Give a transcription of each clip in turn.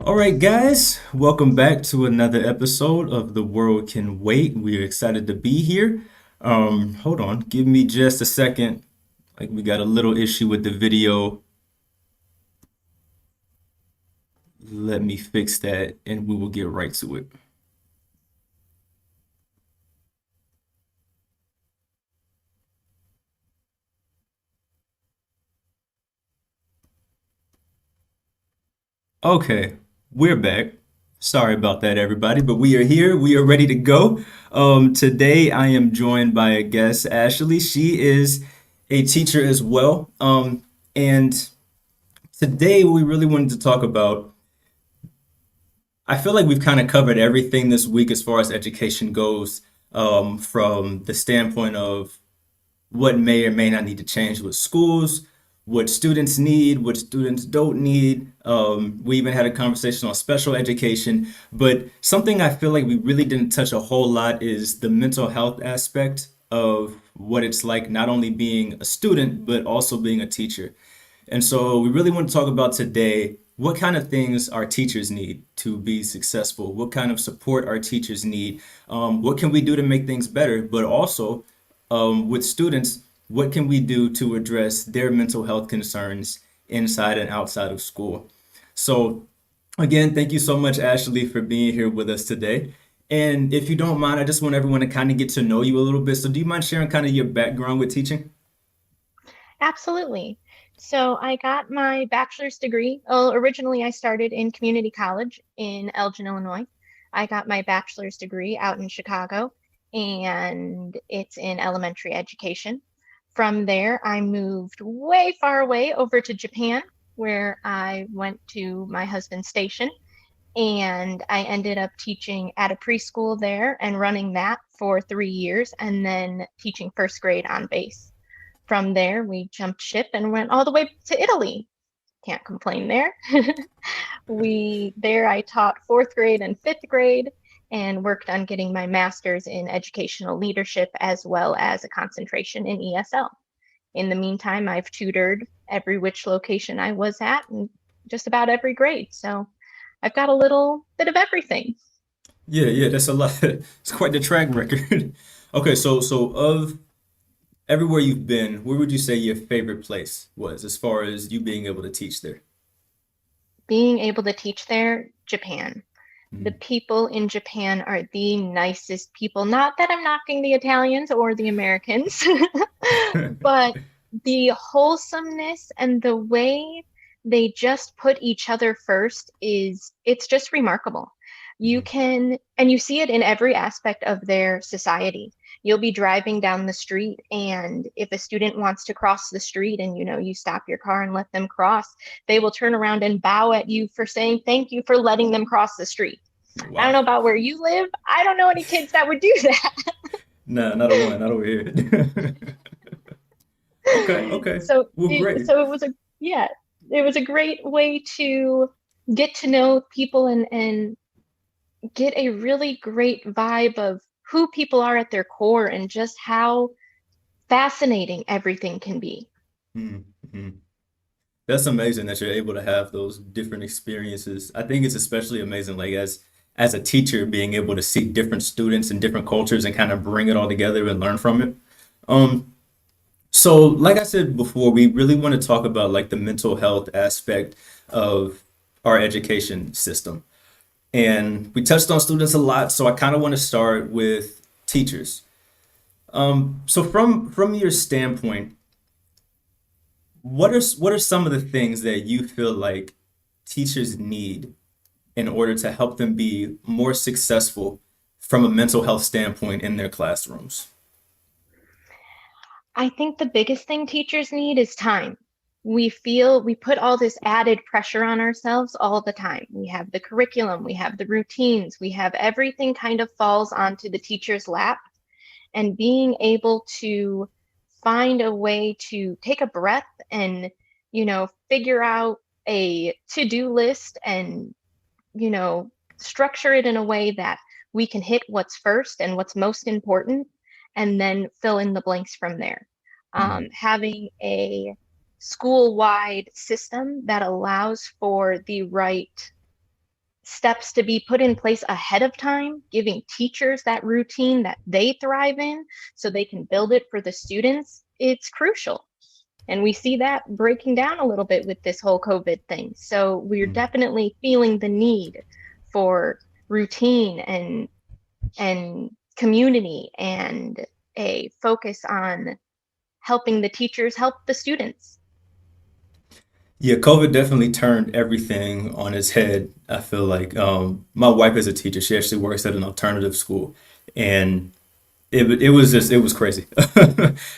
All right, guys, welcome back to another episode of The World Can Wait. We're excited to be here. Hold on, give me just a second. Like we got a little issue with the video. Let me fix that and we will get right to it. Okay, we're back. Sorry about that, everybody, but we are here. We are ready to go. Today, I am joined by a guest, Ashley. She is a teacher as well. And today, we really wanted to talk about. I feel like we've kind of covered everything this week as far as education goes, from the standpoint of what may or may not need to change with schools, what students need, what students don't need. We even had a conversation on special education, but something I feel like we really didn't touch a whole lot is the mental health aspect of what it's like not only being a student, but also being a teacher. And so we really want to talk about today what kind of things our teachers need to be successful, what kind of support our teachers need, what can we do to make things better, but also with students, what can we do to address their mental health concerns inside and outside of school? So, again, thank you so much, Ashley, for being here with us today. And if you don't mind, I just want everyone to kind of get to know you a little bit. So, do you mind sharing kind of your background with teaching? Absolutely. So I got my bachelor's degree. Well, originally I started in community college in Elgin, Illinois. I got my bachelor's degree out in Chicago, and it's in elementary education. From there, I moved way far away over to Japan, where I went to my husband's station, and I ended up teaching at a preschool there and running that for 3 years, and then teaching first grade on base. From there, we jumped ship and went all the way to Italy. Can't complain there. I taught fourth grade and fifth grade and worked on getting my master's in educational leadership as well as a concentration in ESL. In the meantime, I've tutored every which location I was at and just about every grade. So I've got a little bit of everything. Yeah, that's a lot. It's quite the track record. Okay, so of everywhere you've been, where would you say your favorite place was as far as you being able to teach there? Being able to teach there, Japan. The Mhm. people in Japan are the nicest people. Not that I'm knocking the Italians or the Americans, but the wholesomeness and the way they just put each other first it's just remarkable. You Mhm. can, and you see it in every aspect of their society. You'll be driving down the street, and if a student wants to cross the street and you stop your car and let them cross, they will turn around and bow at you for saying thank you for letting them cross the street. I don't know Wow. about where you live. I don't know any kids that would do that. Nah, not a one, not over here. Okay, okay. So Well, it, great. so it was a yeah, it was a great way to get to know people and get a really great vibe of who people are at their core and just how fascinating everything can be. Mm-hmm. That's amazing that you're able to have those different experiences. I think it's especially amazing, like as a teacher, being able to see different students and different cultures and kind of bring it all together and learn from it. Um, so like I said before, we really want to talk about like the mental health aspect of our education system. And we touched on students a lot, so I kind of want to start with teachers. So from your standpoint, what are some of the things that you feel like teachers need in order to help them be more successful from a mental health standpoint in their classrooms? I think the biggest thing teachers need is time. We put all this added pressure on ourselves all the time. We have the curriculum, we have the routines, we have everything kind of falls onto the teacher's lap. And being able to find a way to take a breath and, figure out a to-do list and, you know, structure it in a way that we can hit what's first and what's most important, and then fill in the blanks from there. Mhm. Having a school-wide system that allows for the right steps to be put in place ahead of time, giving teachers that routine that they thrive in so they can build it for the students, it's crucial. And we see that breaking down a little bit with this whole COVID thing. So we're Mm. definitely feeling the need for routine and community and a focus on helping the teachers help the students. Yeah, COVID definitely turned everything on its head. I feel like my wife is a teacher. She actually works at an alternative school, and it was just it was crazy.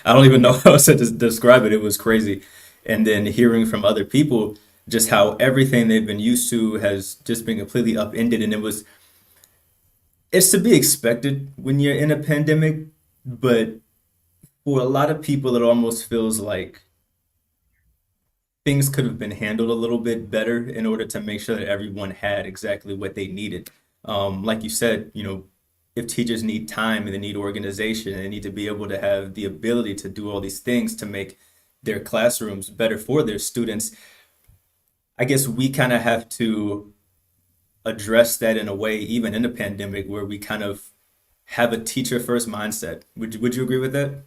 I don't even know how else to describe it. It was crazy, and then hearing from other people just how everything they've been used to has just been completely upended, and it's to be expected when you're in a pandemic, but for a lot of people, it almost feels like things could have been handled a little bit better in order to make sure that everyone had exactly what they needed. Like you said, if teachers need time and they need organization and they need to be able to have the ability to do all these things to make their classrooms better for their students, I guess we kind of have to address that in a way, even in the pandemic, where we kind of have a teacher first mindset. Would you agree with that?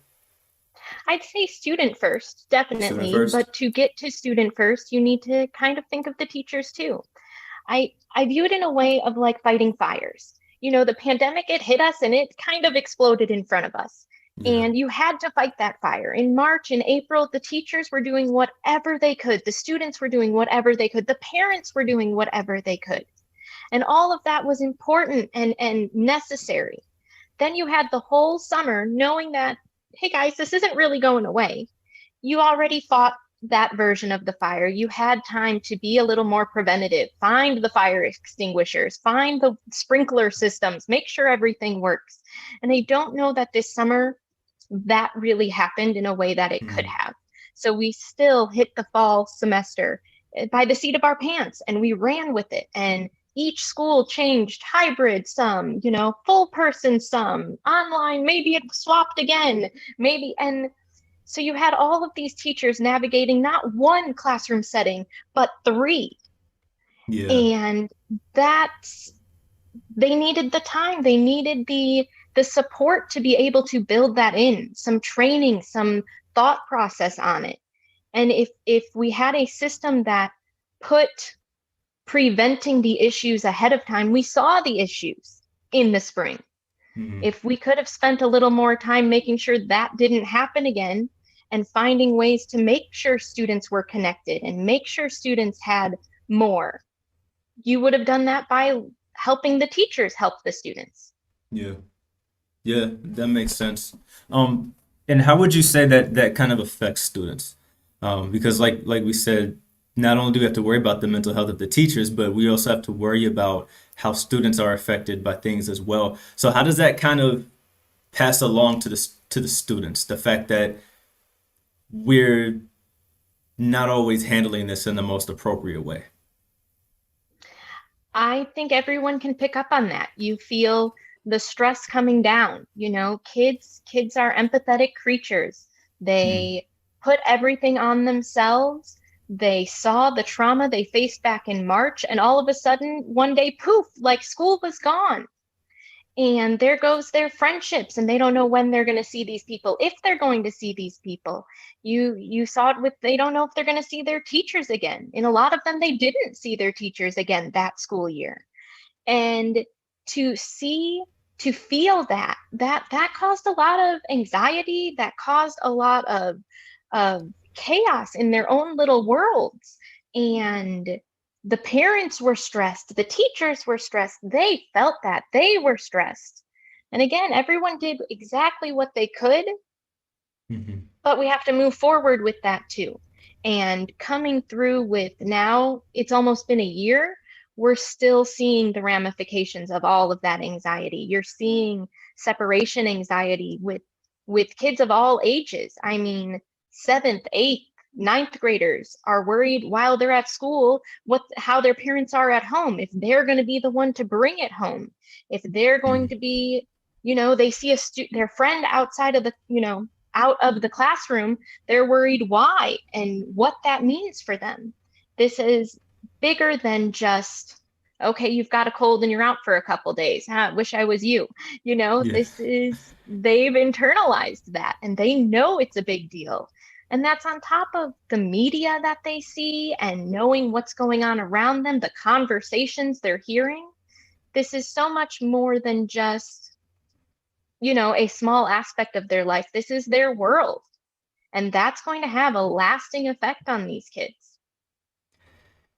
I'd say student first, Student definitely, first? but to get to student first, you need to kind of think of the teachers too. I view it in a way of like fighting fires. The pandemic, it hit us and it kind of exploded in front of us. Yeah. And you had to fight that fire. In March and April, the teachers were doing whatever they could. The students were doing whatever they could. The parents were doing whatever they could. And all of that was important and necessary. Then you had the whole summer knowing that, hey guys, this isn't really going away. You already fought that version of the fire. You had time to be a little more preventative, find the fire extinguishers, find the sprinkler systems, make sure everything works. And I don't know that this summer that really happened in a way that it could Mhm. have. So we still hit the fall semester by the seat of our pants and we ran with it. And each school changed hybrid, some, full person, some online, maybe it swapped again, maybe. And so you had all of these teachers navigating not one classroom setting, but three. Yeah. And that's they needed the time. They needed the support to be able to build that in, some training, some thought process on it. And if we had a system that put preventing the issues ahead of time, we saw the issues in the spring. Mhm. If we could have spent a little more time making sure that didn't happen again and finding ways to make sure students were connected and make sure students had more, you would have done that by helping the teachers help the students. Yeah. Yeah, that makes sense. And how would you say that that kind of affects students? Because like we said, not only do we have to worry about the mental health of the teachers, but we also have to worry about how students are affected by things as well. So how does that kind of pass along to the students? The fact that we're not always handling this in the most appropriate way. I think everyone can pick up on that. You feel the stress coming down. Kids are empathetic creatures. Mm. They put everything on themselves. They saw the trauma they faced back in March, and all of a sudden, one day, poof, like school was gone. And there goes their friendships, and they don't know when they're going to see these people, if they're going to see these people. You saw it with, they don't know if they're going to see their teachers again. In a lot of them, they didn't see their teachers again that school year. And to see, to feel that caused a lot of anxiety, that caused a lot of chaos in their own little worlds. And the parents were stressed, the teachers were stressed, they felt that they were stressed. And again, everyone did exactly what they could, Mhm. but we have to move forward with that too. And coming through with, now it's almost been a year, we're still seeing the ramifications of all of that anxiety. You're seeing separation anxiety with kids of all ages. I mean, seventh, eighth, ninth graders are worried while they're at school how their parents are at home, if they're going to be the one to bring it home, if they're going Mhm. to be, they see their friend outside of the, out of the classroom, they're worried why and what that means for them. This is bigger than just Okay, you've got a cold and you're out for a couple days. Wish I was you. Yeah. They've internalized that and they know it's a big deal. And that's on top of the media that they see and knowing what's going on around them, the conversations they're hearing. This is so much more than just, a small aspect of their life. This is their world. And that's going to have a lasting effect on these kids.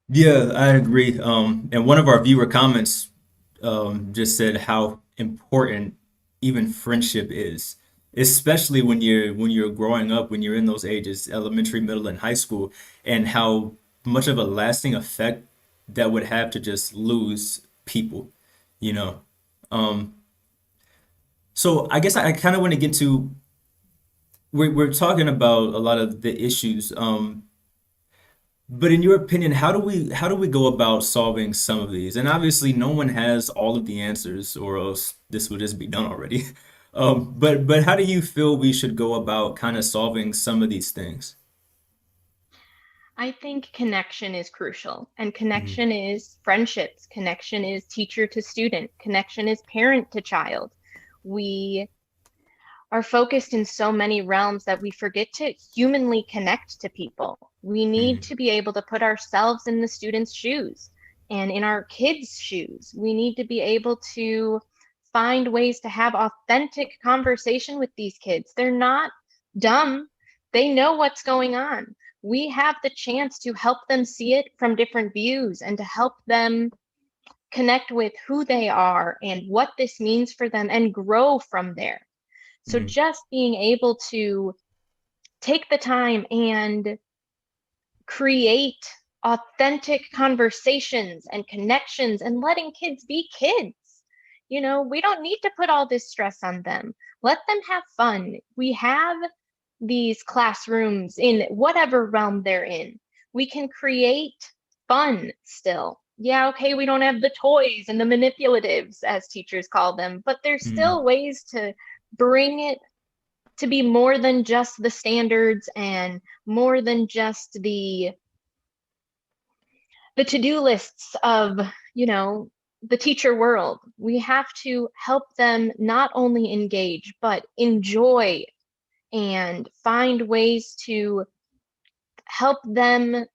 Yeah, I agree. And one of our viewer comments just said how important even friendship is, especially when you're growing up, when you're in those ages, elementary, middle, and high school, and how much of a lasting effect that would have to just lose people, you know. Um, so I guess I kind of want to get to we're talking about a lot of the issues. But in your opinion, how do we go about solving some of these? And obviously, no one has all of the answers, or else this would just be done already. But how do you feel we should go about kind of solving some of these things? I think connection is crucial, and Mhm. connection is friendships, connection is teacher to student, connection is parent to child. We are focused in so many realms that we forget to humanly connect to people. We need Mhm. to be able to put ourselves in the student's shoes and in our kids' shoes. We need to be able to find ways to have authentic conversation with these kids. They're not dumb. They know what's going on. We have the chance to help them see it from different views and to help them connect with who they are and what this means for them and grow from there. So Mhm. just being able to take the time and create authentic conversations and connections and letting kids be kids. We don't need to put all this stress on them. Let them have fun. We have these classrooms in whatever realm they're in. We can create fun still. Yeah, okay, we don't have the toys and the manipulatives, as teachers call them, but there's Mhm. still ways to bring it to be more than just the standards and more than just the to-do lists of, you know, the teacher world. We have to help them not only engage, but enjoy and find ways to help them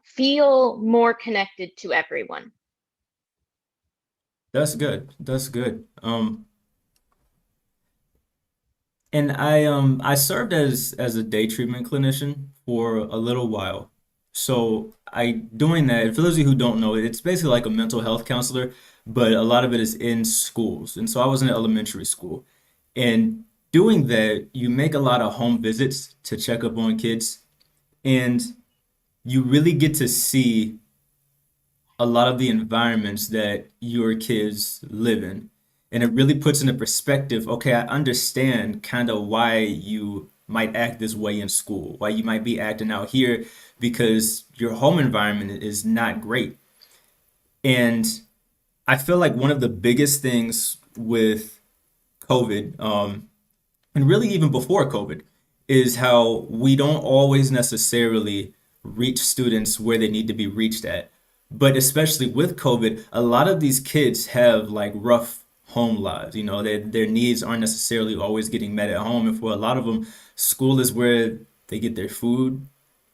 feel more connected to everyone. That's good. That's good. And I served as a day treatment clinician for a little while. So I doing that, for those of you who don't know, it's basically like a mental health counselor, but a lot of it is in schools. And so I was in elementary school. And doing that, you make a lot of home visits to check up on kids, and you really get to see a lot of the environments that your kids live in. And it really puts into perspective, okay, I understand kind of why you might act this way in school, why you might be acting out here because your home environment is not great. And I feel like one of the biggest things with COVID, and really even before COVID, is how we don't always necessarily reach students where they need to be reached at. But especially with COVID, a lot of these kids have like rough home lives. Their needs aren't necessarily always getting met at home. And for a lot of them, school is where they get their food.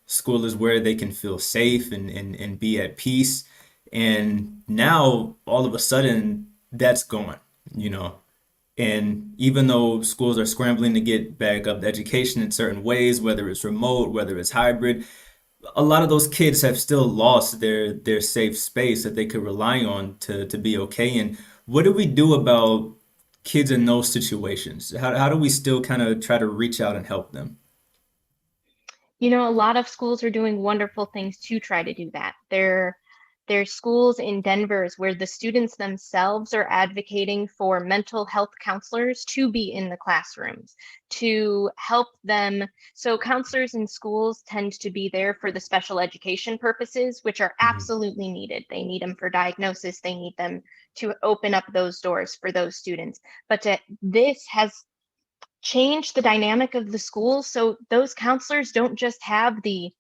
School is where they can feel safe and be at peace. And now all of a sudden, that's gone, you know. And even though schools are scrambling to get back up education in certain ways, whether it's remote, whether it's hybrid, a lot of those kids have still lost their safe space that they could rely on to be okay. And what do we do about kids in those situations? How do we still kind of try to reach out and help them? A lot of schools are doing wonderful things to try to do that. There's schools in Denver's where the students themselves are advocating for mental health counselors to be in the classrooms to help them. So counselors in schools tend to be there for the special education purposes, which are Mhm. absolutely needed. They need them for diagnosis. They need them to open up those doors for those students. This has change the dynamic of the school so those counselors don't just have the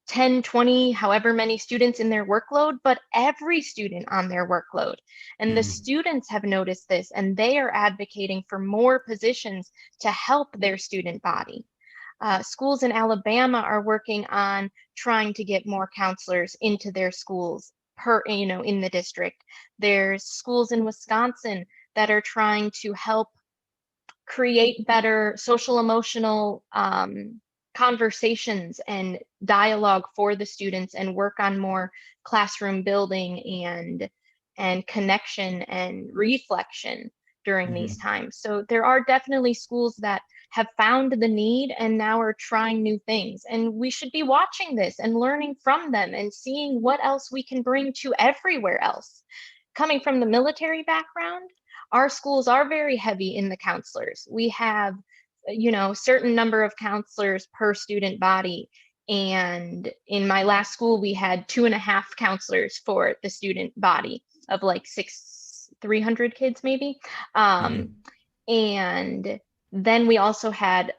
10, 20, however many students in their workload, but every student on their workload. And the Mm, students have noticed this and they are advocating for more positions to help their student body. Schools in Alabama are working on trying to get more counselors into their schools in the district. There's schools in Wisconsin that are trying to help create better social emotional conversations and dialogue for the students and work on more classroom building and connection and reflection during these mhm. times. So there are definitely schools that have found the need and now are trying new things. And we should be watching this and learning from them and seeing what else we can bring to everywhere else. Coming from the military background, our schools are very heavy in the counselors. We have, certain number of counselors per student body. And in my last school, we had 2.5 counselors for the student body of like 300 kids, maybe. Um, Mhm. and then we also had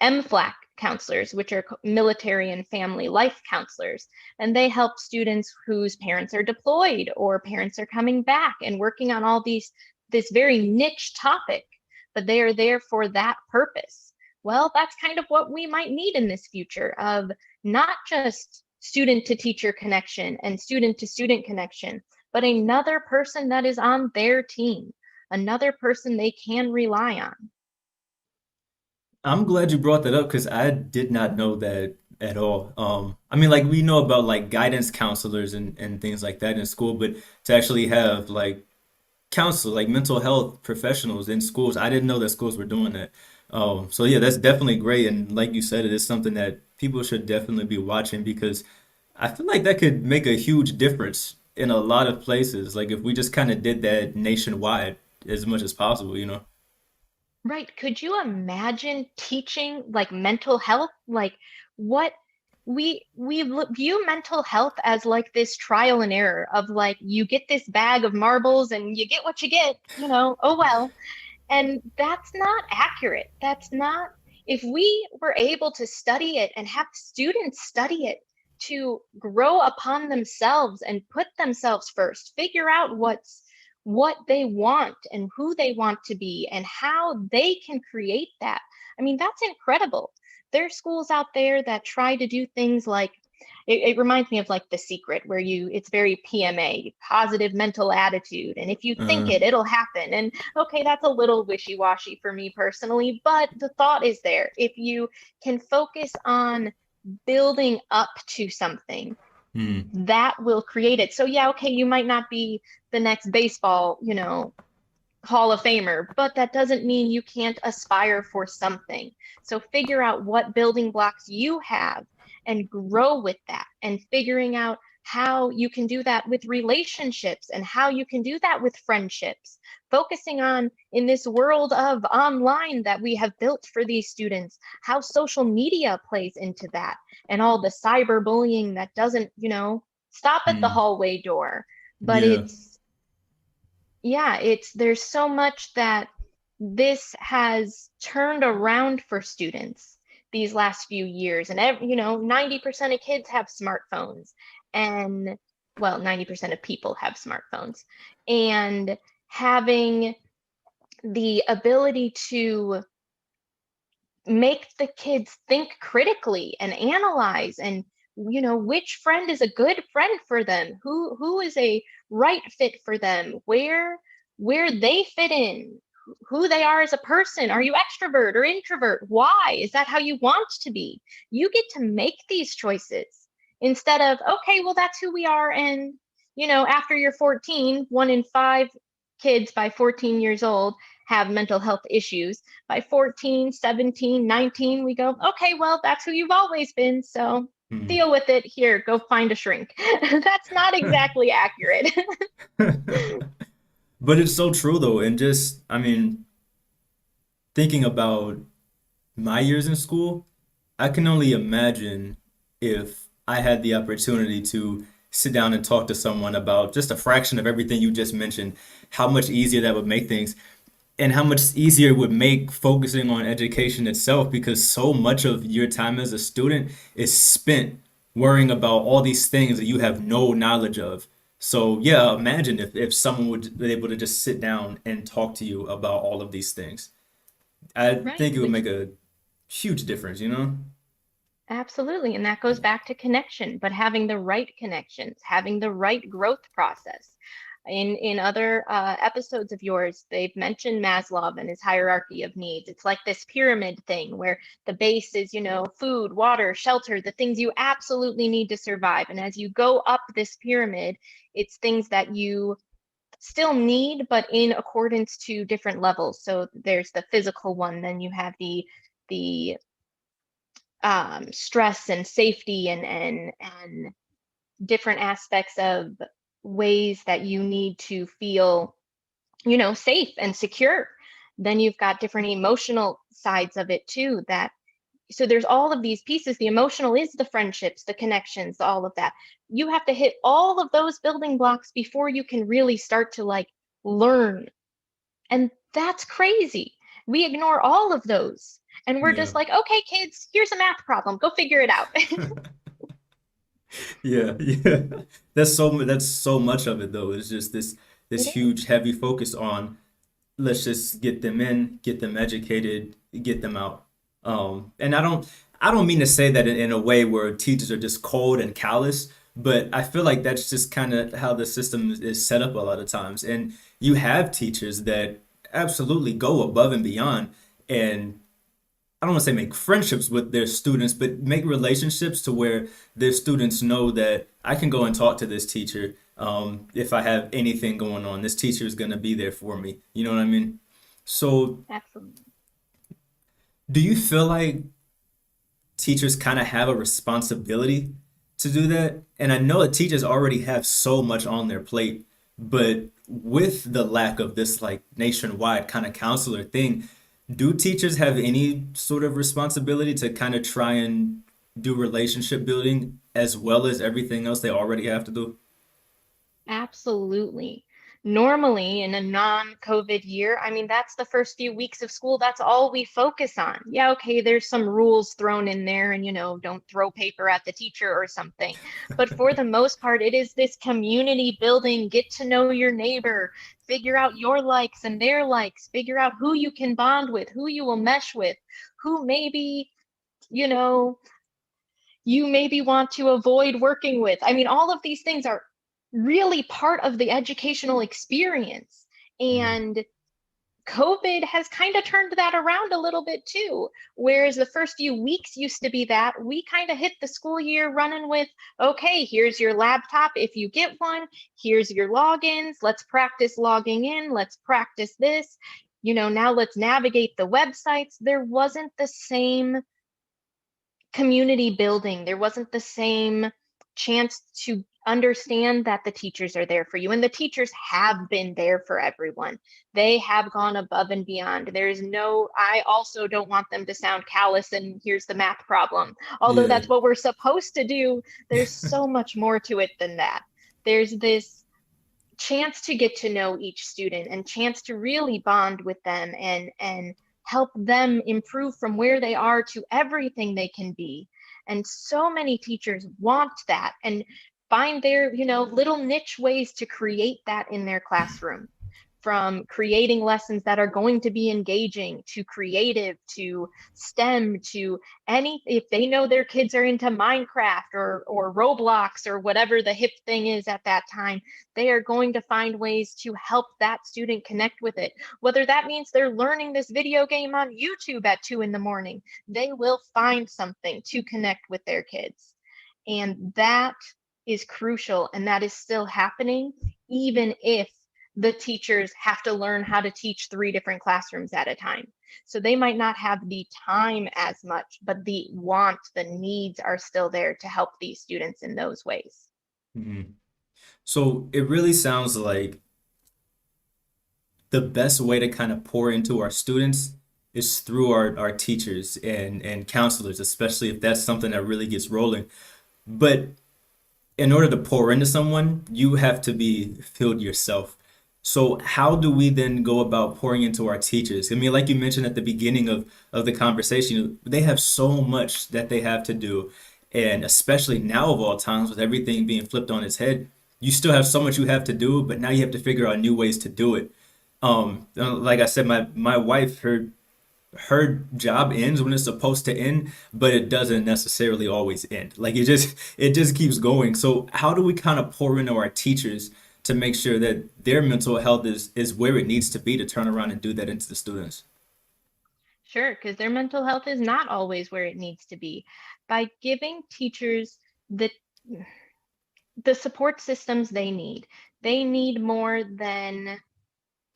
MFLAC counselors, which are military and family life counselors. And they help students whose parents are deployed or parents are coming back and working on all this very niche topic, but they are there for that purpose. Well, that's kind of what we might need in this future of not just student to teacher connection and student to student connection, but another person that is on their team, another person they can rely on. I'm glad you brought that up because I did not know that at all. I mean, like we know about like guidance counselors and things like that in school, but to actually have like counsel, like mental health professionals in schools, I didn't know that schools were doing that. So yeah, that's definitely great. And like you said, it is something that people should definitely be watching because I feel like that could make a huge difference in a lot of places. Like if we just kind of did that nationwide as much as possible, you know? Right. Could you imagine teaching like mental health? Like what view mental health as like this trial and error of like you get this bag of marbles and you get what you get, oh well. And that's not accurate. That's not, if we were able to study it and have students study it to grow upon themselves and put themselves first, figure out what they want and who they want to be and how they can create that. I mean, that's incredible. There are schools out there that try to do things like it reminds me of like The Secret, where it's very PMA, positive mental attitude. And if you think Uh, it, it'll happen. And okay, that's a little wishy washy for me personally, but the thought is there. If you can focus on building up to something, hmm, that will create it. So, yeah, okay, you might not be the next baseball, Hall of Famer, but that doesn't mean you can't aspire for something. So figure out what building blocks you have and grow with that and figuring out how you can do that with relationships and how you can do that with friendships. Focusing on in this world of online that we have built for these students, how social media plays into that and all the cyberbullying that doesn't, stop at the hmm, hallway door. But yeah. there's so much that this has turned around for students these last few years. And 90% of kids have smartphones, and well, 90% of people have smartphones, and having the ability to make the kids think critically and analyze and which friend is a good friend for them, who is a right fit for them, where they fit in, who they are as a person. Are you extrovert or introvert? Why is that how you want to be? You get to make these choices instead of, okay, well, that's who we are. And after you're 14, 1 in 5 kids by 14 years old have mental health issues. By 14, 17, 19, we go, okay, well, that's who you've always been. So Hmm. deal with it. Here, go find a shrink. That's not exactly accurate. But it's so true though, and just I mean, thinking about my years in school, I can only imagine if I had the opportunity to sit down and talk to someone about just a fraction of everything you just mentioned, how much easier that would make things, and how much easier it would make focusing on education itself because so much of your time as a student is spent worrying about all these things that you have no knowledge of. So yeah, imagine if someone would be able to just sit down and talk to you about all of these things. I Right, think it would which make a huge difference, you know? absolutely. And that goes back to connection, but having the right connections, having the right growth process. In other episodes of yours, they've mentioned Maslow and his hierarchy of needs. It's like this pyramid thing where the base is, food, water, shelter, the things you absolutely need to survive. And as you go up this pyramid, it's things that you still need, but in accordance to different levels. So there's the physical one, then you have the stress and safety and different aspects of ways that you need to feel, safe and secure. Then you've got different emotional sides of it too. That so there's all of these pieces. The emotional is the friendships, the connections, all of that. You have to hit all of those building blocks before you can really start to like learn. And that's crazy. We ignore all of those. And we're Yeah. just like, okay, kids, here's a math problem. Go figure it out. Yeah, yeah. That's so much of it though. It's just this It is. huge heavy focus on let's just get them in, get them educated, get them out. And I don't mean to say that in a way where teachers are just cold and callous, but I feel like that's just kind of how the system is set up a lot of times. And you have teachers that absolutely go above and beyond and I don't want to say make friendships with their students, but make relationships to where their students know that I can go and talk to this teacher if I have anything going on. This teacher is going to be there for me. You know what I mean? So, Absolutely. do you feel like teachers kind of have a responsibility to do that? And I know that teachers already have so much on their plate, but with the lack of this like nationwide kind of counselor thing, do teachers have any sort of responsibility to kind of try and do relationship building as well as everything else they already have to do? Absolutely. Normally, in a non-COVID year, I mean, that's the first few weeks of school. That's all we focus on. Yeah, okay, there's some rules thrown in there, and don't throw paper at the teacher or something. But for the most part, it is this community building, get to know your neighbor, figure out your likes and their likes, figure out who you can bond with, who you will mesh with, who maybe, you know, you maybe want to avoid working with. I mean, all of these things are really part of the educational experience. Mm. And COVID has kind of turned that around a little bit too. Whereas the first few weeks used to be that, we kind of hit the school year running with, okay, here's your laptop if you get one, here's your logins, let's practice logging in, let's practice this. Now let's navigate the websites. There wasn't the same community building. There wasn't the same chance to understand that the teachers are there for you. And the teachers have been there for everyone. They have gone above and beyond. I also don't want them to sound callous and here's the math problem. Although Yeah. that's what we're supposed to do, there's so much more to it than that. There's this chance to get to know each student and chance to really bond with them and help them improve from where they are to everything they can be. And so many teachers want that and find their little niche ways to create that in their classroom, from creating lessons that are going to be engaging to creative to STEM to any. If they know their kids are into Minecraft or Roblox or whatever the hip thing is at that time, they are going to find ways to help that student connect with it. Whether that means they're learning this video game on YouTube at 2 in the morning, they will find something to connect with their kids. And that is crucial, and that is still happening, even if the teachers have to learn how to teach 3 different classrooms at a time. So they might not have the time as much, but the want, the needs are still there to help these students in those ways. Mhm. So it really sounds like the best way to kind of pour into our students is through our teachers and counselors, especially if that's something that really gets rolling. But in order to pour into someone, you have to be filled yourself. So how do we then go about pouring into our teachers? I mean, like you mentioned at the beginning of the conversation, they have so much that they have to do. And especially now of all times, with everything being flipped on its head, you still have so much you have to do, but now you have to figure out new ways to do it. Like I said, my wife, her job ends when it's supposed to end, but it doesn't necessarily always end. Like it just keeps going. So how do we kind of pour into our teachers to make sure that their mental health is where it needs to be to turn around and do that into the students? Sure, because their mental health is not always where it needs to be. By giving teachers the the support systems they need. They need more than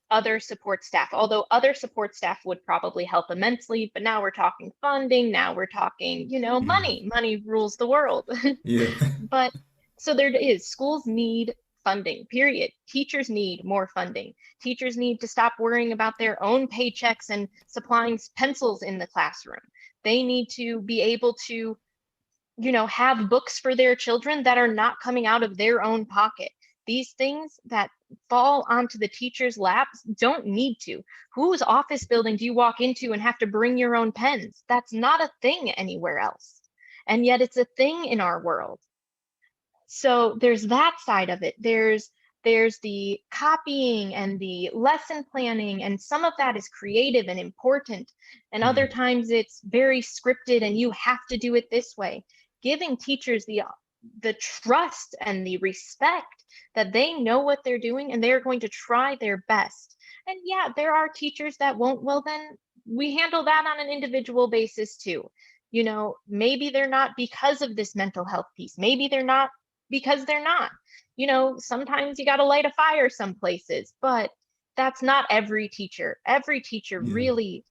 other support staff, although other support staff would probably help immensely. But now we're talking funding, now we're talking, Mhm. money. Money rules the world. Yeah. But so there is, schools need funding, period. Teachers need more funding. Teachers need to stop worrying about their own paychecks and supplying pencils in the classroom. They need to be able to have books for their children that are not coming out of their own pocket. These things that fall onto the teacher's laps don't need to. Whose office building do you walk into and have to bring your own pens? That's not a thing anywhere else. And yet it's a thing in our world. So there's that side of it. There's the copying and the lesson planning, and some of that is creative and important, and other Mhm. times it's very scripted and you have to do it this way. Giving teachers the trust and the respect that they know what they're doing and they're going to try their best. And yeah, there are teachers that won't. Well, then we handle that on an individual basis too. Maybe they're not because of this mental health piece. Maybe they're not because they're not. Sometimes you got to light a fire some places, but that's not every teacher. Every teacher Yeah. really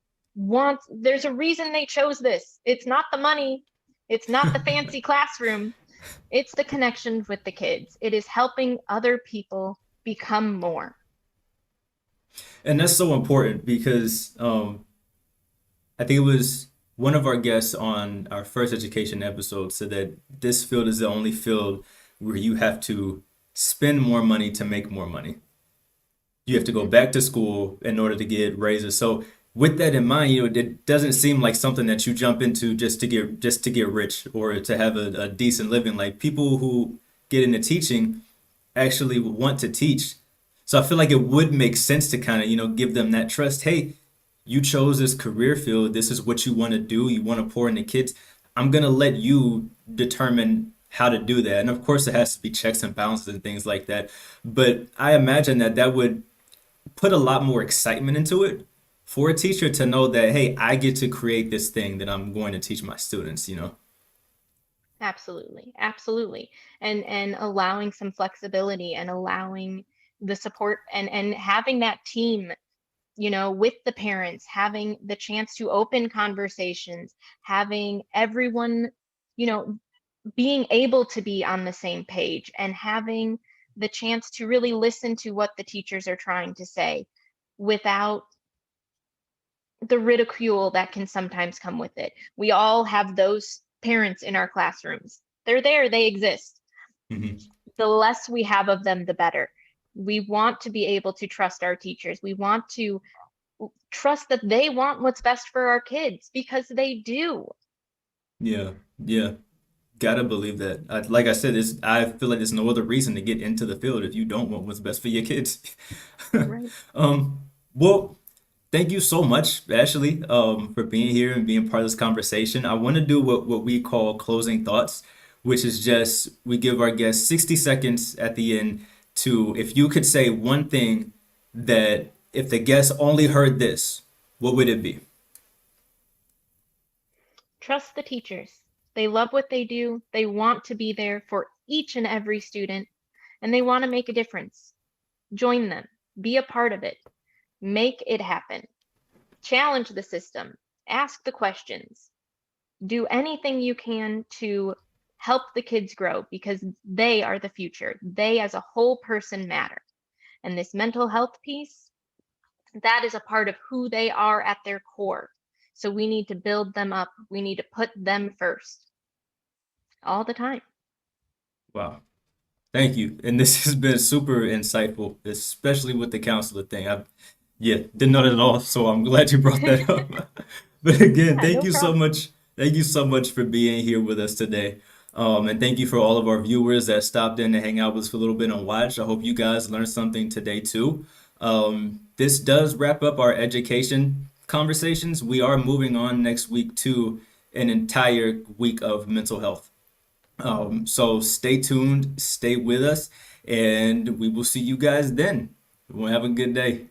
there's a reason they chose this. It's not the money, it's not the fancy classroom, it's the connections with the kids. It is helping other people become more. And that's so important because I think it was one of our guests on our first education episode said that this field is the only field where you have to spend more money to make more money. You have to go Hmm. back to school in order to get raises. So with that in mind, it doesn't seem like something that you jump into just to get rich or to have a decent living. Like people who get into teaching actually want to teach. So I feel like it would make sense to kind of, give them that trust. Hey, you chose this career field. This is what you want to do. You want to pour into kids. I'm going to let you determine how to do that. And of course, it has to be checks and balances and things like that. But I imagine that that would put a lot more excitement into it for a teacher to know that, hey, I get to create this thing that I'm going to teach my students. Absolutely, absolutely. And allowing some flexibility and allowing the support and having that team, with the parents, having the chance to open conversations, having everyone, you know, being able to be on the same page and having the chance to really listen to what the teachers are trying to say without the ridicule that can sometimes come with it. We all have those parents in our classrooms. They're there, they exist. Hmm. The less we have of them, the better. We want to be able to trust our teachers. We want to trust that they want what's best for our kids because they do. Yeah, yeah. Gotta believe that. Like I said, I feel like there's no other reason to get into the field if you don't want what's best for your kids. Right. Well, thank you so much, Ashley, for being here and being part of this conversation. I want to do what we call closing thoughts, which is just we give our guests 60 seconds at the end to, if you could say one thing that if the guests only heard this, what would it be? Trust the teachers. They love what they do. They want to be there for each and every student, and they want to make a difference. Join them. Be a part of it. Make it happen. Challenge the system. Ask the questions. Do anything you can to help the kids grow because they are the future. They, as a whole person, matter. And this mental health piece, that is a part of who they are at their core. So we need to build them up. We need to put them first all the time. Wow. Thank you. And this has been super insightful, especially with the counselor thing. Yeah, didn't know that at all, so I'm glad you brought that up. But again, Yeah, thank no you so problem. much. Thank you so much for being here with us today. And thank you for all of our viewers that stopped in to hang out with us for a little bit and watch. I hope you guys learned something today too. This does wrap up our education conversations. We are moving on next week to an entire week of mental health. So stay tuned, stay with us, and we will see you guys then. We'll have a good day.